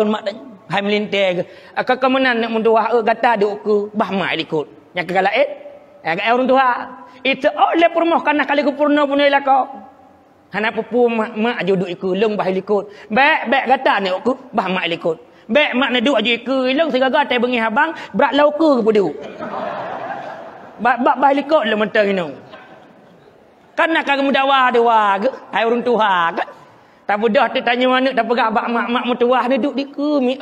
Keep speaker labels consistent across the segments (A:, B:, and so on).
A: mak tanya hai melintir ke kemenan nak mendoa gata duk ke bah mak ikut yang kegala agak orang tua itu oleh permoh kana kali kupurna punai lako hana pupu mak juduk ikut lung bah ikut baik gata ni ku bah mak ikut baik mak nak duk aje ikut lung segaga tai bengi habang berat lau ke puduk bah ikut le mentang inu kana kagak mudawa dewa ke hai orang tua ke tak mudah tu tanya mana tak pegak mak mutuah ni duk di ke mi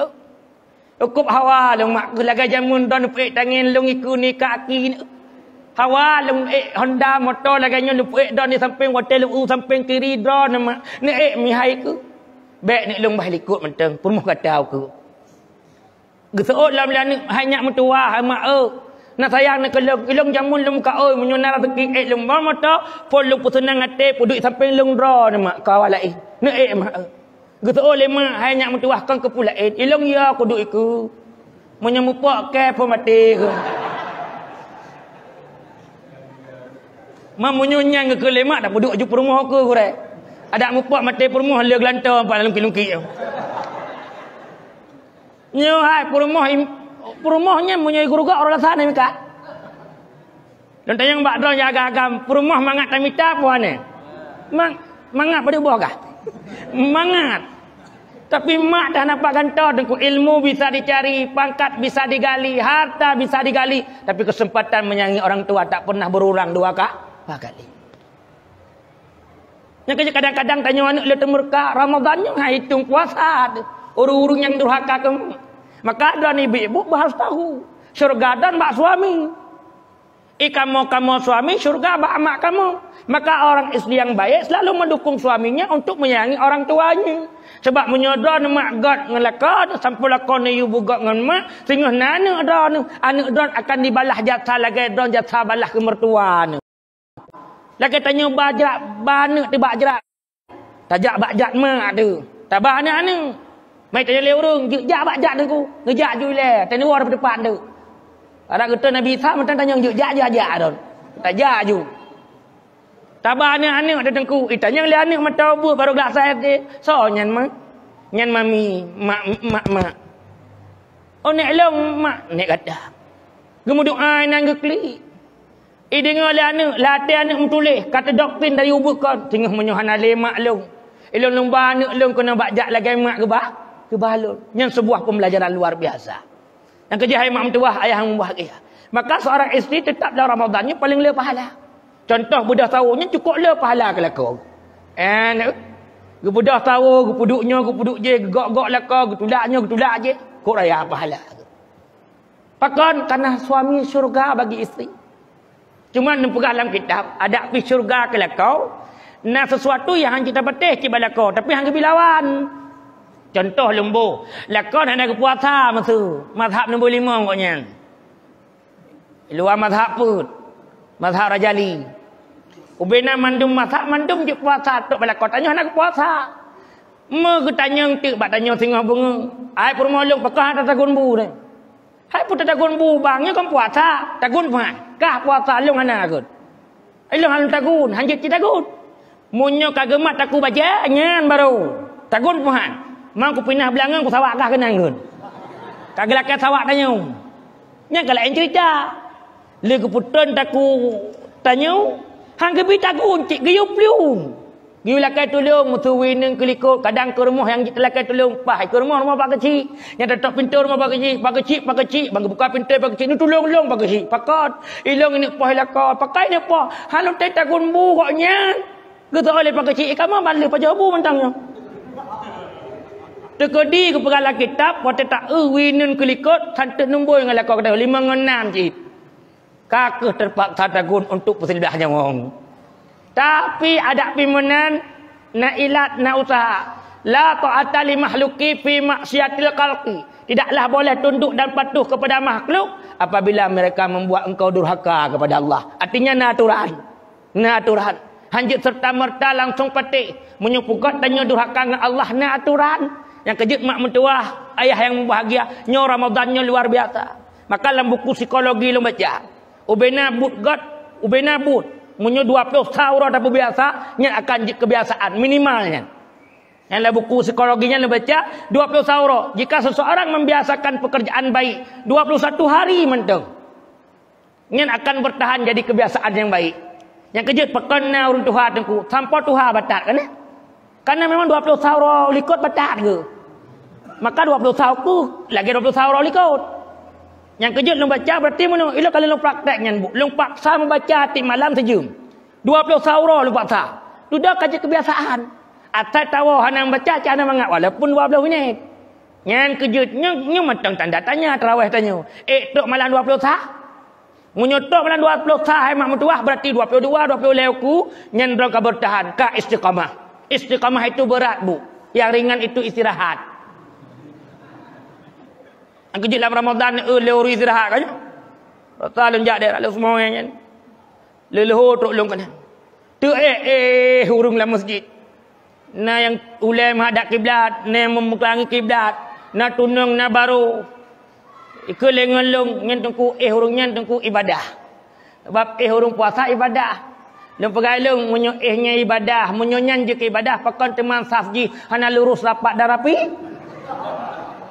A: cukup hawa long mak laga jamun don pek tangan long iku ni kaki ni hawa long Honda motor laga nyon pek don ni samping hotel u samping kiri don mak ni mi hai ku bek ni long bah likut menteng pun kata aku geseot lam ni hanya mutuah mak nak sayang nak kelong jamun long ka oi menyona rezeki long motor pun long pusenang ate puduk samping long dro ni mak kawalai ni mak gitu oleh mak hanya mentuahkan kepulain ilong ya aku duk iku menyemupak ke pemati ke mam menyunyang ke lemak dak duduk ju perumah ke korek ada mupak mati perumah le gelantar apa lungki-lungki nyo hai perumahnya punya guru gak orang sana mika dan tanyang bak dron jaga agam perumah mangat tamita puane mangat pada buah kah mangat tapi mak dah nampak gantau dengan ilmu bisa dicari, pangkat bisa digali, harta bisa digali, tapi kesempatan menyayangi orang tua tak pernah berulang dua kali. Yang kadang-kadang tanya anak le temurka Ramadannya hitung puasa urung-urung yang durhaka ke maka ada ibu-ibu harus tahu syurga dan bak suami kamu suami syurga bak mak kamu maka orang istri yang baik selalu mendukung suaminya untuk menyayangi orang tuanya sebab menyodor mak god ngelakon sampai lakon you buka ngan mak sehingga nana don anak don akan dibalah jasa lagi don jasa balah ke mertua ni lagi tanya bajak bana ti bajak tajak bajak mak tu tabah anak mai tanya le urang jak bajak tu ngejak ju le tanya war depan tu ada kata Nabi Isa mentang tanya jak don tajak ju tabah anak ada tengku tanya le anak mata bu baru gelak saya so nyan mami mak oh nek long mak nek kata gemu doa nang gekli dengar le anak latih anak menulis kata doktrin dari ubuk kau tengah menyohana le mak long ilong lomba anak long kena bajak lagi mak ke balon yang sebuah pembelajaran luar biasa yang kerja hai mak mentuah ayah yang bahagia maka seorang isteri tetap dalam Ramadannya paling le pahala contoh budak tahunnya cukup le pahala ke lakau budak tahu gepuduk je gok lakau getulak je kok raya pahala pakan karena suami syurga bagi isteri cuma nempegang dalam kitab ada pi syurga ke lakau nah sesuatu yang hang kita betih ki balakau tapi hang bilawan contoh lembu lakau hang ada puasa masu mazhab nombor 5 koknya luar mazhab pun mazhab Rajali ubena mandum mazhab mandum je puasa tok balakau tanya nak puasa me ketanya tik bak tanya singa bunga ai permolong pakah tagun bu ni hai pun tagun bu bangnya kan puasa tagun pan kah puasa long ana kot ai long han tagun han je tagun munyo kagemat aku baca nyan baru tagun pan mang ku pinah belangang ku sawak kah kenang kot kagelakan sawak tanya nya kalau cerita le keputun taku tanya hang ke tagun cik geyup liung giu lakai tolong mutuwi neng kelikut kadang ke rumah yang lakai tolong pah ke rumah pak kecil yang tetap pintu rumah pak kecil bang buka pintu pak kecil ni tolong pak kecil pakot ilong ini pah lakau pakai ni pah halu teh tagun bu koknya gitu oleh pak kecil kamu balik pak jabu mentangnya tekodi ke pegala kitab pote tak winen kelikut santet nombor yang lakau kata 5 dengan 6 cik kakeh terpaksa tagun untuk persilbahnya wong tapi ada pimenan na ilat na usaha la ta'ata li makhluqi fi maksiatil khalqi tidaklah boleh tunduk dan patuh kepada makhluk apabila mereka membuat engkau durhaka kepada Allah artinya naturan hanjit serta merta langsung petik menyupukat tanya durhaka dengan Allah naturan yang kejut mak mentuah ayah yang bahagia nyo Ramadannya luar biasa maka dalam buku psikologi lo baca ubena but menyo 20 tahun dah biasa nya akan kebiasaan minimalnya Yang dalam buku psikologinya dia baca 20 sauro. Jika seseorang membiasakan pekerjaan baik 21 hari menteng, nyen akan bertahan jadi kebiasaan yang baik. Yang kejut pekena urun Tuhan tengku sampai Tuhan batat kan? Karena memang 20 sauro likut batat ke. Maka 20 sauro lagi 20 sauro likut. Yang kejut lu baca berarti mana? Ilo kalau lu prakteknya bu, lu paksa membaca tiap malam sejam. 20 sauro lu paksa. Sudah kaji kebiasaan. Atas tahu hana baca cara mangap walaupun 12 minit. Yang kejutnya matang tanda tanya tarawih tanya. Tok malam 20 sah. Menyotok malam 20 sah hai mak mutuah berarti 22 20 lewku nyen drang bertahan ka istiqamah. Istiqamah itu berat bu. Yang ringan itu istirahat. Yang kejut dalam Ramadan lewur istirahat kan. Rata lenjak dia lalu semuanya. Leluhur tok long kan. Tu hurung dalam masjid. Na yang ulai menghadap kiblat, na memegangi kiblat, na tunung na baru. Iku lengelung nyen tengku hurung nyen tengku ibadah. Sebab hurung puasa ibadah. Lung pegalung munyo nya ibadah, munyo nyan je ke ibadah pakon teman safji hana lurus rapat darapi.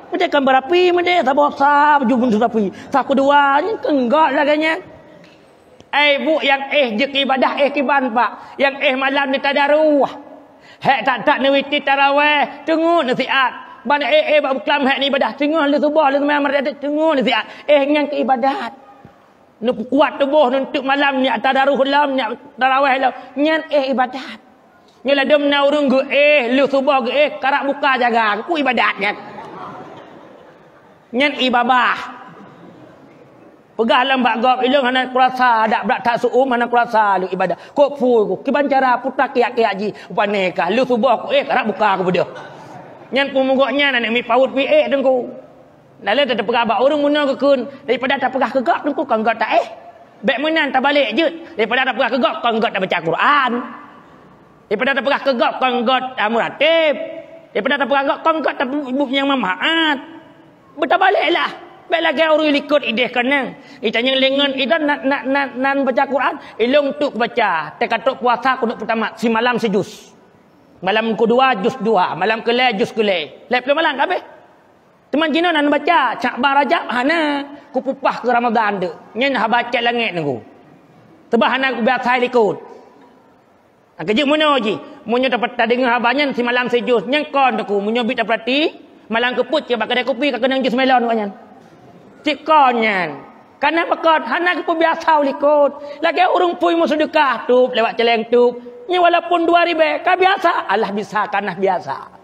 A: Macam kan berapi macam sabah sah jubun rapi. Sah kedua ni enggak laganya. Bu yang je ke ibadah kiban pak. Yang malam ni tadarruh. Hak tak nawiti tarawih, tengok nasihat. Ban bab kelam hak ni ibadah, tengok le subuh le sembahyang mereka tengok nasihat. Yang ke ibadat. Nu kuat tubuh untuk malam ni tadarruh lam ni tarawih lam. Nyan ibadat. Nyalah dem na urung ge le subuh ge karak buka jaga ku ibadatnya. Nyan ibabah. Pegah lambak gop ilung hana kurasa dak berat tak suum hana kurasa lu ibadah. Kok fu ku kiban cara putak kiak-kiak ji upane ka lu subuh ku karak buka ku bedah. Nyan pemugoknya nak mi paut pi dengku. Lalu tak pegah bak urung munang ke kun daripada tak pegah kegak dengku kan gak tak bek menan tak balik je daripada tak pegah kegak kan gak tak baca Quran. Daripada tak pegah kegak kan gak muratib. Daripada tak pegah kegak kan gak tak ibu yang mamaat. Betul baliklah. Baik lagi orang ikut ide kenang. Itanya lengan idan nak baca Quran, ilung tuk baca. Tekatuk puasa kuduk pertama si malam sejus. Malam kedua juz 2, malam kelai juz kelai. Lep malam kabeh. Teman jina nak baca Syakban Rajab hana ku pupah ke Ramadan de. Nyen ha baca langit nunggu. Tebah hana ku biasa ikut. Kerja mono ji. Munyo dapat dengar habanyan si malam sejus. Nyen kon aku munyo bit perhati malam keput ke bak kedai kopi ka kenang jus melon kanyan. Cikonyan. Karena pekot hana ke biasa likut. Lagi urung pui mu sedekah tup lewat celeng tup. Ni walaupun 2 ribu ka biasa. Allah bisa karena biasa.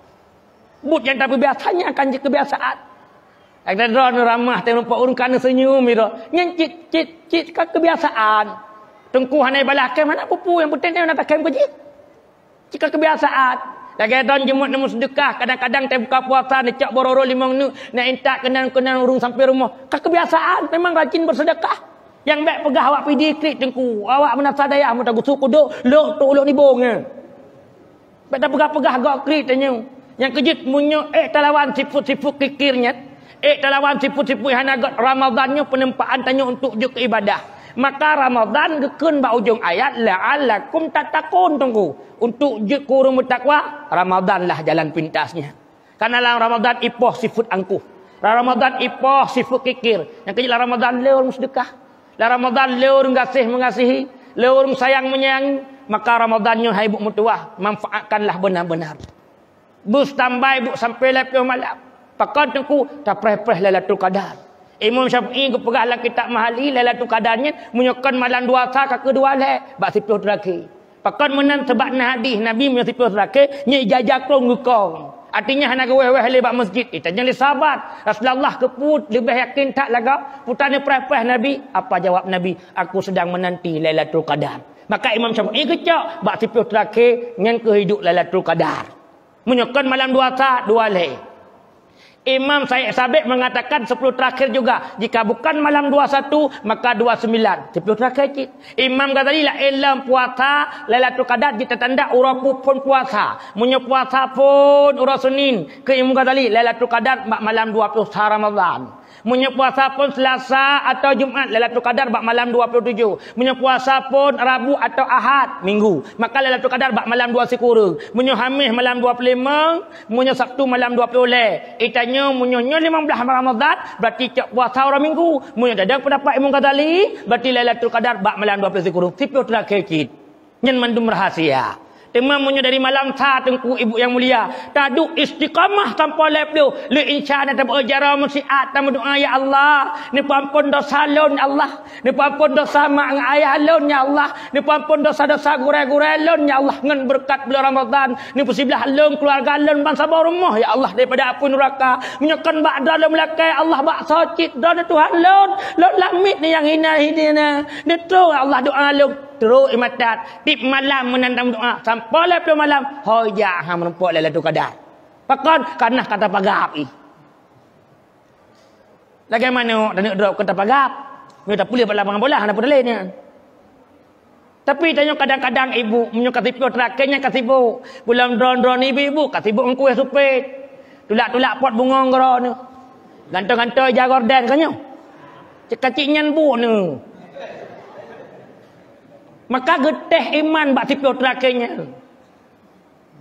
A: But yang tapi biasanya akan jadi kebiasaan. Ada drone ramah tengok urung kana senyum iro. Nyen cit ka kebiasaan. Tengku hanai balake mana pupu yang penting dia nak takem kerja. Jika kebiasaan. Lagi don jemut nemu sedekah, kadang-kadang teh buka puasa ni cak bororo 5 minit, nak entak kenan urung sampai rumah. Ka kebiasaan memang rajin bersedekah. Yang baik pegah awak pi dikrik tengku, awak menasa daya mu tagu suku duk lok tu lok ni bongnya. Baik dah pegah-pegah gak krik tanya. Yang kejut munyo talawan sifut-sifut kikirnya. Talawan sifut-sifut hana got Ramadannya penempaan tanya untuk juk ibadah. Maka Ramadan gekun ba ujung ayat la'allakum tattaqun tunggu. Untuk je kurung bertakwa, Ramadanlah jalan pintasnya. Karena dalam Ramadan ipoh sifat angkuh. Ramadan ipoh sifat kikir. Yang kejadian Ramadan leur sedekah. Ramadan leur mengasihi, leur sayang menyayangi. Maka Ramadannya hai bu mutuah, manfaatkanlah benar-benar. Bus tambai bu sampai lepas malam. Pakat tunggu tak preh-preh Lailatul Qadar. Imam Syafi'i ke pegahlah kitab mahali Lailatul Qadarnya menyokon malam 2 sa ke kedua le bak 10 terakhir. Pakan menan sebab hadis Nabi punya 10 terakhir nye ijazah kong ngukong. Artinya hana weh-weh le bak masjid. Kita jangan sahabat. Rasulullah keput lebih yakin tak laga putane preh-preh Nabi. Apa jawab Nabi? Aku sedang menanti Lailatul Qadar. Maka Imam Syafi'i kecak bak 10 terakhir ngan ke hidup Lailatul Qadar. Menyokon malam 2 sa 2 le. Imam Syekh Sabit mengatakan 10 terakhir juga. Jika bukan malam 21, maka 29. 10 terakhir cik. Imam kata tadi lah, ilam puasa, Lailatul Qadar, kita tanda urapu pun puasa. Punya puasa pun urah Senin. Ke Imam kata tadi, Lailatul Qadar malam 20 Ramadan. Munyo puasa pun Selasa atau Jumaat Lailatul Qadar bak malam 27. Munyo puasa pun Rabu atau Ahad Minggu, maka Lailatul Qadar bak malam 2 kurang. Munyo Khamis malam 25, munyo Sabtu malam 20. Itanya munyo 15 Ramadan berarti cak puasa orang Minggu. Munyo dadang pendapat Imam Ghazali berarti Lailatul Qadar bak malam 20 kurang. Sipio terakhir kit. Nyen mandum rahasia. Tema munyo dari malam sa tengku ibu yang mulia. Tadu istiqamah tanpa leplu. Lu insya Allah tak berjara musiat dan doa ya Allah. Ni pampun dosa lon ya Allah. Ni pampun dosa mak dengan ayah lon ya Allah. Ni pampun dosa-dosa gurai-gurai lon ya Allah. Ngan berkat bulan Ramadan. Ni posibelah lon keluarga lon bangsa rumah ya Allah daripada api neraka. Menyekan bak dalam melakai Allah bak socit dan Tuhan lon. Lon lamit ni yang hina-hina. Ni tu Allah doa lon. Terus imatat tip malam menandang doa sampai lepas malam hoja ha menempuh Lailatul Qadar. Pakon karena kata pagap i. Bagaimana dan drop kata pagap? Minta pulih pada lapangan bola hana pedalenya. Tapi tanya kadang-kadang ibu menyo kasibu terakhirnya kasibu. Bulan dron-dron ibu kasibu engku supit. Tulak-tulak pot bunga ngoro ni. Gantong-gantong jagorden kanyo. Cekacik nyan bu ni. Maka geteh iman bak sipio terakhirnya.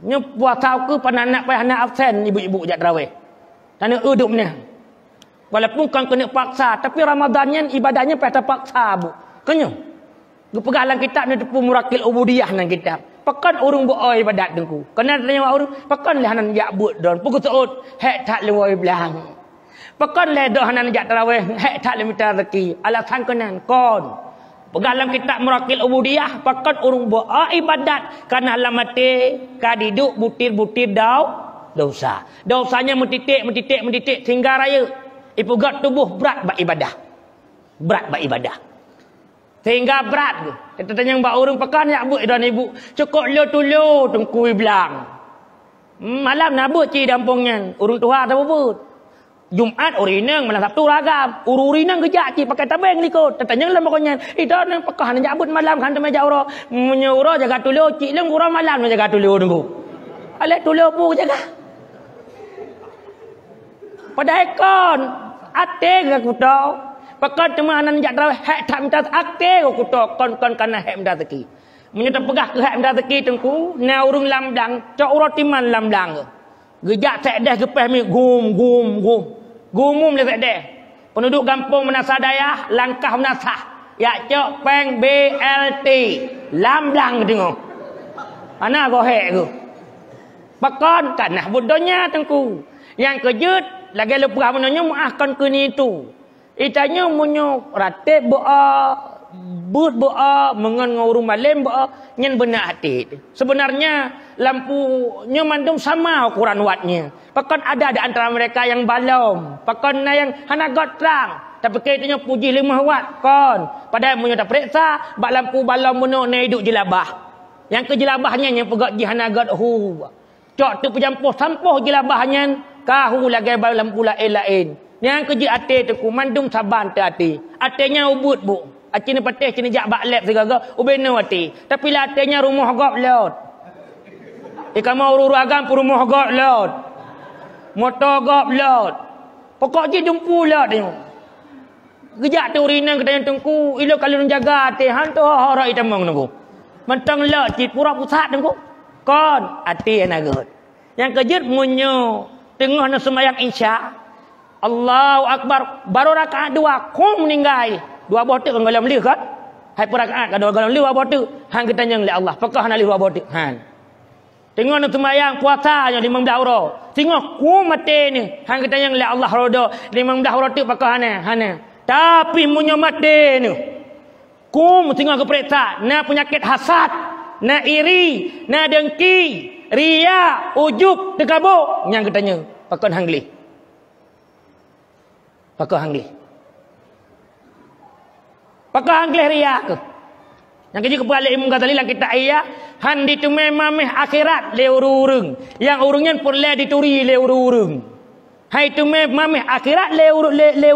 A: Nya puasa ke pananak payah nak absen ibu-ibu jak tarawih. Tanda hidupnya. Walaupun kan kena paksa, tapi Ramadannya ibadahnya payah terpaksa bu. Kenyo. Gepegalan kitab ni tepu murakil ubudiyah nang kitab. Pekan urung buat ibadat dengku. Kena tanya urung, pekan leh hanan jak but don. Pukul seut, hek tak lewai belang. Pekan leh dah hanan jak tarawih, hek tak lemita rezeki. Alasan kenan kon. Dalam kitab Murakil Ubudiyah pakat urung buat ibadat karena alamate kadiduk butir-butir dosa. Dosanya mentitik sehingga raya ipugat tubuh berat bak ibadah. Sehingga berat. Kita tanya mbak urung pekan ya bu dan ibu cukup lu tengkui belang. Malam nabut ci dampungnya urung tuha tak bubut. Jumaat urinang malam Sabtu ragam. Urinang gejak ci pakai tabeng likut. Tetanya lah pokoknya. Itu nang pekah nang jabut malam kan meja uro. Menyuro jaga tulu ci leng urang malam jaga tulu tunggu. Alek tulu pu jaga. Pada ekon ate gak kuto. Pekan cuma anan jak tarawih hek tak minta ate gak kuto kon kana hek minta rezeki. Menyata pegah ke hek minta rezeki tengku. Na urung lamdang, cak uro timan lamdang. Gejak tak dah gepeh mi gum. Gumum le tak dah. Penduduk kampung Menasah Dayah, Langkah Menasah. Ya cok peng BLT. Lamblang tengok. Ana go hek ke. Pakon kanah bodohnya tengku. Yang kejut lagi lepah menonyo maafkan ke ni tu. Itanya munyo ratib boa, but boa, mengen ngurung malam boa, nyen benak hati. Sebenarnya lampunya mandum sama ukuran wattnya. Pakon ada antara mereka yang balom. Pakon yang hana got terang. Tapi kitanya puji 5 watt kon. Padahal munyo tak periksa, bak lampu balom mono na hidup jelabah. Yang ke jelabahnya yang pegat jihana got hu. Cok tu pejampuh sampuh jelabahnya kahu lagi bal lampu lain. Yang kerja ate tu ku mandum saban te ate. Atenya ubut bu. Acini patih cini jak bak lab segaga ubeno ate. Tapi la atenya rumah gop lot. Ika mau uru agam pu rumah gop lot. Motor gop lot. Pokok je jumpu lot tengok. Gejak tu urinang katanya tengku, ilo kalau jaga ate hantu hara itamang nunggu. Mentang lot cit pura pusat tengku. Kon ate anagot. Yang kejut munyo tengah na sembahyang Isya. Allahu Akbar baru rakaat 2 kum meninggal 2 botek ngalam li kan hai rakaat kada ngalam li 2 botek hang kita nyang li Allah pakah na li 2 botek han tengok nak sembahyang puasa yang 15 euro tengok kum mate ni hang kita nyang li Allah rodo 15 euro tu pakah hana tapi munyo mate ni kum tengok keperiksa na penyakit hasad na iri na dengki ria ujub tekabuk nyang kita nyang pakon hang li Pakah hanglih. Pakah hanglih riak ke. Yang kerja kepala Imam Ghazali lah kita ayah. Han ditumai mamih akhirat le urung. Yang urungnya pun le dituri le urung. Hai tumai mamih akhirat le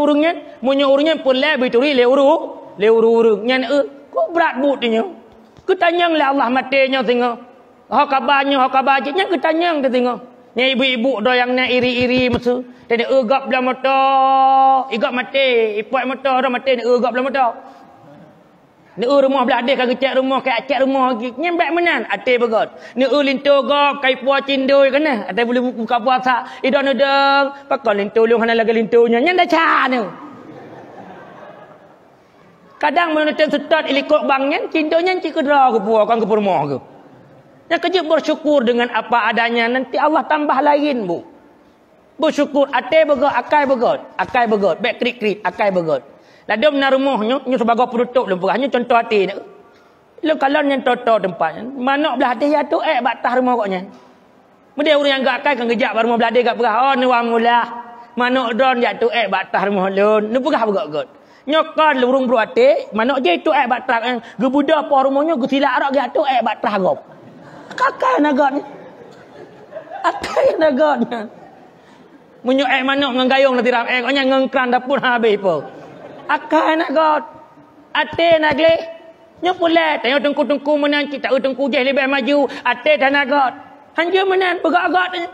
A: urungnya. Munyo urungnya pun le dituri le urung. Yang kok berat butnya. Ketanyang le Allah matenya tengok. Hak kabarnya, hak kabarnya ketanyang dia tengok. Ni ibu-ibu dah yang nak iri-iri masa. Dia egap belah mata. Egap mati. Ipak mata dah mati. Dia egap belah mata. Ni rumah belah dia kagak cek rumah. Kaya cek rumah lagi. Nyembek menan. Ate begot. Ni lintu gap. Kai puas cindoi kena. Ate boleh buka puasa. Idon udang. Pakal lintu lu. Hana lagi lintunya. Nyan dah cana. Kadang menonton setat ilikok bangnya. Cindonya cik kedera ke puas. Kan ke rumah ke. Yang kerja bersyukur dengan apa adanya. Nanti Allah tambah lain bu. Bersyukur. Ate begot. Akai begot. Akai begot. Back krik-krik. Akai begot. Lalu benar rumahnya. Ini sebagai penutup. Hanya contoh hati. Lalu kalau yang contoh tempatnya. Mana belah hati ya tu. Batah rumah koknya. Mereka orang yang gak akai. Kan kejap rumah belah dia gak perah. Oh ni wang mula. Mana don ya tu. Batah rumah lun. Ni perah begot-begot. Nyokon lurung berhati. Mana je tu batah. Gebuda apa rumahnya. Gesilak arak ya tu. Batah gop. Kakak nagaknya. Akai nagaknya. Munyo mana ngengayong nanti ram koknya ngengkran dapur habis po. Akai nagat. Ate nagle. Nyo pula tengok tengku-tengku menan kita tengku je lebih maju. Ate dah nagat. Hanja menan begak-agak.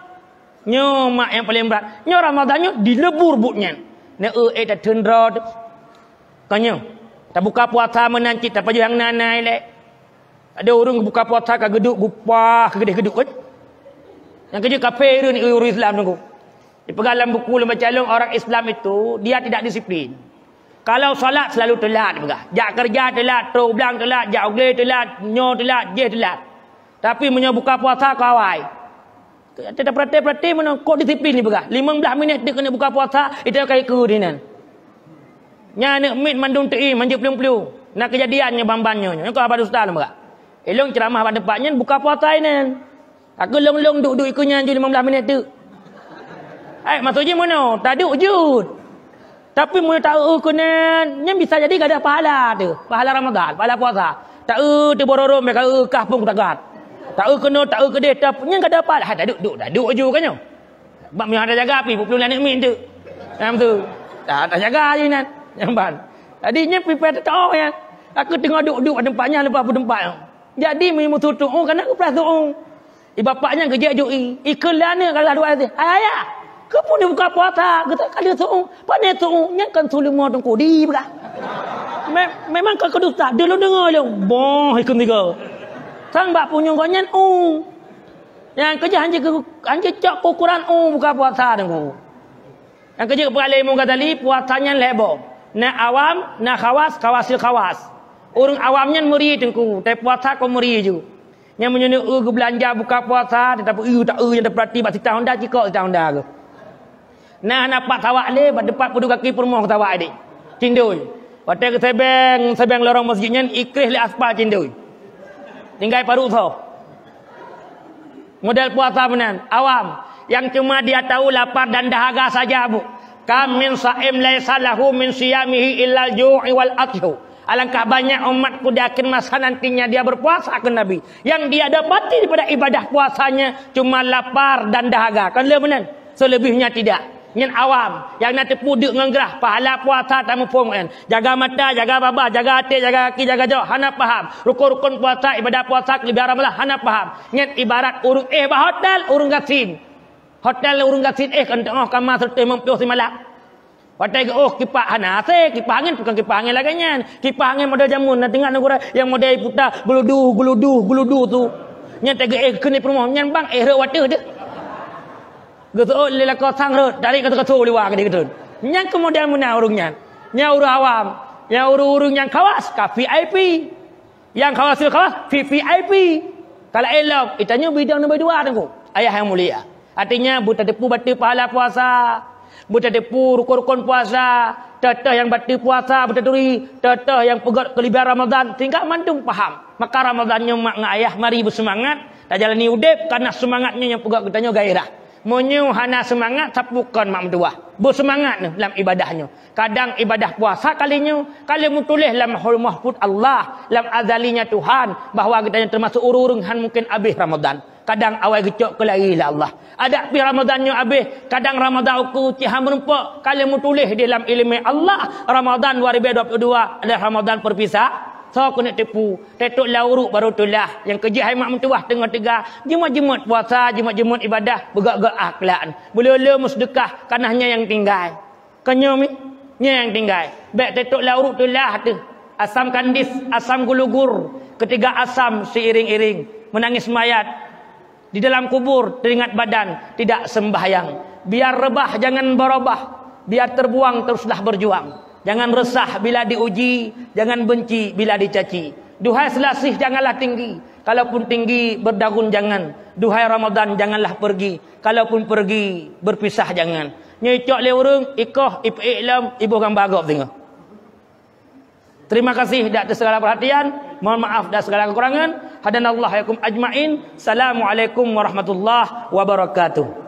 A: Nyo mak yang paling berat. Nyo Ramadannya dilebur butnya. Ne dah tendra. Kanyo. Tak buka puasa menan kita paju yang nanai lek. Ada orang buka puasa ke geduk gupah ke geduk kan. Yang kerja kafir ni orang Islam tunggu. Di pegalam buku lembaga calon orang Islam itu dia tidak disiplin. Kalau solat selalu telat pegah. Jak kerja telat, teroblang telat, jak ugle telat, nyo telat, je telat. Tapi menyo buka puasa kawai. Kita perhati-perhati mana kok disiplin ni pegah. 15 minit dia kena buka puasa, itu kai ku ni nan. Nya nak mit mandung tei manja pelung-pelung. Nak kejadiannya bambannya. Kau abad ustaz pegah. Elong ceramah pada tempatnya buka puasa ini. Aku long-long duduk ikutnya 15 minit tu. Maksudnya mana? Tak duduk jud. Tapi mana tahu kena yang bisa jadi gak ada pahala tu. Pahala Ramadan, pahala puasa. Tak tu bororom mereka kahpung tagat. Tak kena tak kedai tapi yang gak ada pahala. Tak duduk je kan yo. Bab yang ada jaga api 20 lanik min tu. Yang tu. Tak jaga je nan. Yang ban. Tadinya prepare tahu ya. Aku tengok duduk pada tempatnya lepas tempat. Jadi memang tutup kerana aku pelas tu'ung. Bapaknya kerja jui. Ikelana kalau dua hari. Ayah. Kau pun dia buka puasa. Kata kalau tu'ung. Pandai tu'ung. Yang kan sulimah tunggu. Di pula. Memang kau kedusta. Dia lu dengar lu. Boh ikut tiga. Sang bak punya kau nyan. Yang kerja hanya cak ukuran buka puasa tunggu. Yang kerja peralih mu kata li. Puasanya lebar. Nak awam. Nak khawas. Khawasil khawas. Orang awamnya meri tengku, tapi puasa kau meri je. Yang menyuruh ke belanja buka puasa, tetapi tak yang terperhati bak sitah Honda cikok sitah Honda ke. Nah nampak tawak le, bak depan pudu kaki permoh tawak adik. Cindoi. Waktu ke sebeng lorong masjidnya ikrih le aspal cindoi. Tinggal paru so. Model puasa benan, awam. Yang cuma dia tahu lapar dan dahaga saja bu. Kam min sa'im laisa lahu min siyamihi illal ju'i wal atshu. Alangkah banyak umatku di akhir masa nantinya dia berpuasa ke Nabi. Yang dia dapati daripada ibadah puasanya cuma lapar dan dahaga. Kan lebih benar? Selebihnya tidak. Yang awam. Yang nanti puduk ngengerah. Pahala puasa tak mufum kan. Jaga mata, jaga baba, jaga hati, jaga kaki, jaga jauh. Hana paham. Rukun-rukun puasa, ibadah puasa, kelebihan Ramadan. Hana paham. Yang ibarat urung hotel, urung gasin. Hotel urung gasin kan tengok kamar serta mempiuh si malak. Watai kipas hana se kipas angin bukan kipas angin lagi nyan. Kipas angin model jamun nak tengok negara yang model putar guludu tu. Nyan tege kena permoh nyan bang re water de. Gitu lela kau sang re dari kata liwa ke gitu. Nyan ke model mana urung nyan. Nya urung awam, nya urung yang kawas ka VIP. Yang kawasil kawas VIP. Kalau elok itanya bidang nombor 2 tengku. Ayah yang mulia. Artinya buta depu batu pahala puasa. Buta depu rukun-rukun puasa, teteh yang batu puasa, buta duri, teteh yang pegat kelebihan Ramadan, tinggal mandung faham. Maka Ramadannya mak ayah mari bersemangat, tak jalani udip karena semangatnya yang pegat katanya gairah. Monyo hana semangat sapukan mak mendua. Bersemangat dalam ibadahnya. Kadang ibadah puasa kalinya, kalau mutulis dalam mahfuz mahfuz Allah, dalam azalinya Tuhan bahawa kita termasuk urung mungkin habis Ramadan. Kadang awal gecok ke lari lah Allah. Ada pi Ramadannya habis. Kadang Ramadan aku cihan merempak. Kalau mu tulis di dalam ilmu Allah. Ramadan 2022 adalah Ramadan perpisah. So kena tipu. Tetuk lauruk baru tulah. Yang kerja hai mak mentuah tengah tegar. Jemut-jemut puasa, jemut-jemut ibadah. Bergak-gak akhlak. Boleh-boleh musdekah. Kanahnya yang tinggal. Kanya mi? Nya yang tinggal. Baik tetuk lauruk tulah tu. Asam kandis, asam gulugur. Ketiga asam seiring-iring. Menangis mayat. Di dalam kubur teringat badan. Tidak sembahyang. Biar rebah jangan berubah. Biar terbuang teruslah berjuang. Jangan resah bila diuji, jangan benci bila dicaci. Duhai selasih janganlah tinggi. Kalaupun tinggi berdagun jangan. Duhai Ramadan janganlah pergi. Kalaupun pergi berpisah jangan. Nyecok le urang ikoh iklam ibu kang bagok tengah. Terima kasih atas segala perhatian. Mohon maaf atas segala kekurangan. Hadanallahu yakum ajmain. Assalamualaikum warahmatullahi wabarakatuh.